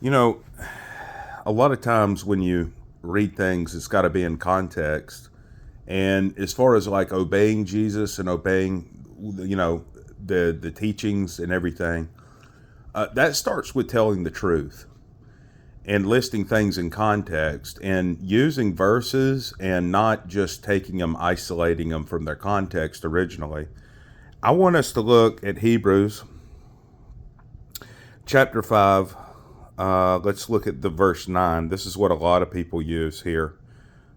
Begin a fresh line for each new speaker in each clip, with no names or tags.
You know, a lot of times when you read things, it's got to be in context. And as far as like obeying Jesus and obeying, the teachings and everything, that starts with telling the truth and listing things in context and using verses and not just taking them, isolating them from their context originally. I want us to look at Hebrews chapter 5. Let's look at the verse 9. This is what a lot of people use here.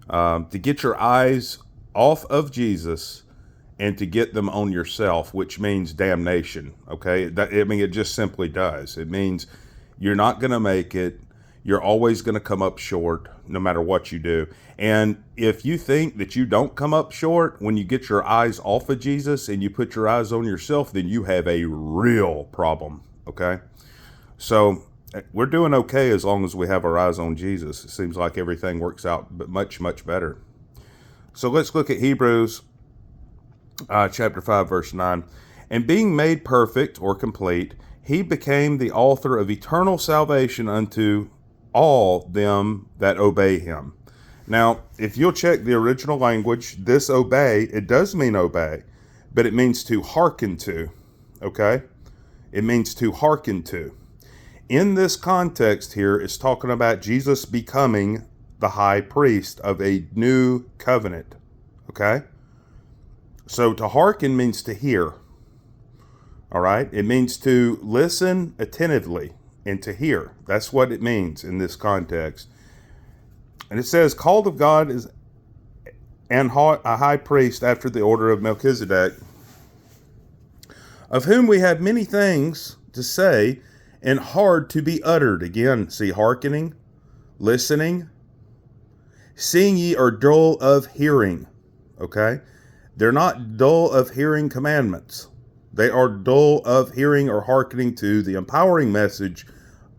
To get your eyes off of Jesus and to get them on yourself, which means damnation. Okay? It just simply does. It means you're not going to make it. You're always going to come up short no matter what you do. And if you think that you don't come up short when you get your eyes off of Jesus and you put your eyes on yourself, then you have a real problem. Okay? So we're doing okay as long as we have our eyes on Jesus. It seems like everything works out much, much better. So let's look at Hebrews chapter 5, verse 9. And being made perfect or complete, he became the author of eternal salvation unto all them that obey him. Now, if you'll check the original language, this obey, it does mean obey, but it means to hearken to. Okay? It means to hearken to. In this context here, it's talking about Jesus becoming the high priest of a new covenant. Okay? So to hearken means to hear. All right? It means to listen attentively and to hear. That's what it means in this context. And it says, called of God is and a high priest after the order of Melchizedek, of whom we have many things to say and hard to be uttered. Again, see, hearkening, listening. Seeing ye are dull of hearing. Okay? They're not dull of hearing commandments. They are dull of hearing or hearkening to the empowering message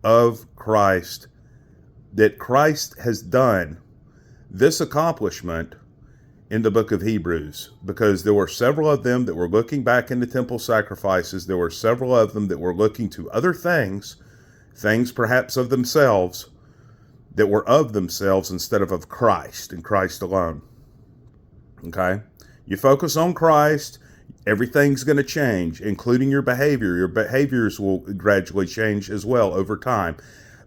of Christ, that Christ has done this accomplishment in the book of Hebrews, because there were several of them that were looking back into temple sacrifices. There were several of them that were looking to other things perhaps of themselves, that were of themselves instead of Christ and Christ alone. Okay? You focus on Christ, everything's going to change, including your behavior. Your behaviors will gradually change as well over time.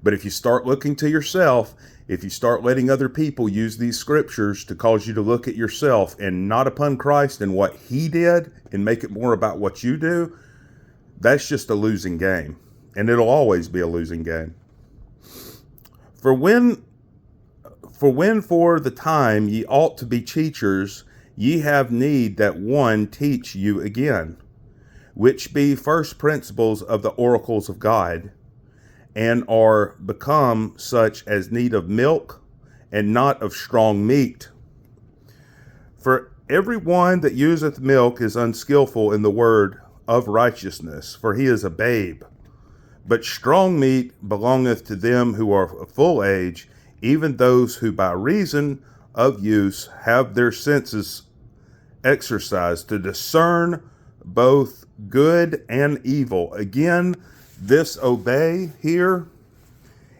But if you start looking to yourself, if you start letting other people use these scriptures to cause you to look at yourself and not upon Christ and what he did and make it more about what you do, that's just a losing game. And it'll always be a losing game. For when for the time ye ought to be teachers, ye have need that one teach you again, which be first principles of the oracles of God, and are become such as need of milk and not of strong meat. For every one that useth milk is unskillful in the word of righteousness, for he is a babe. But strong meat belongeth to them who are of full age, even those who by reason of use have their senses exercised to discern both good and evil. Again, this obey here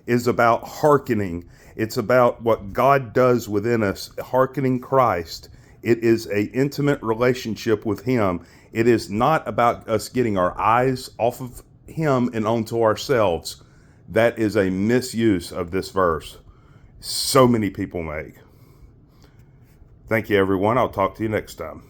is about hearkening. It's about what God does within us, hearkening Christ. It is an intimate relationship with him. It is not about us getting our eyes off of him and onto ourselves. That is a misuse of this verse. So many people make. Thank you, everyone. I'll talk to you next time.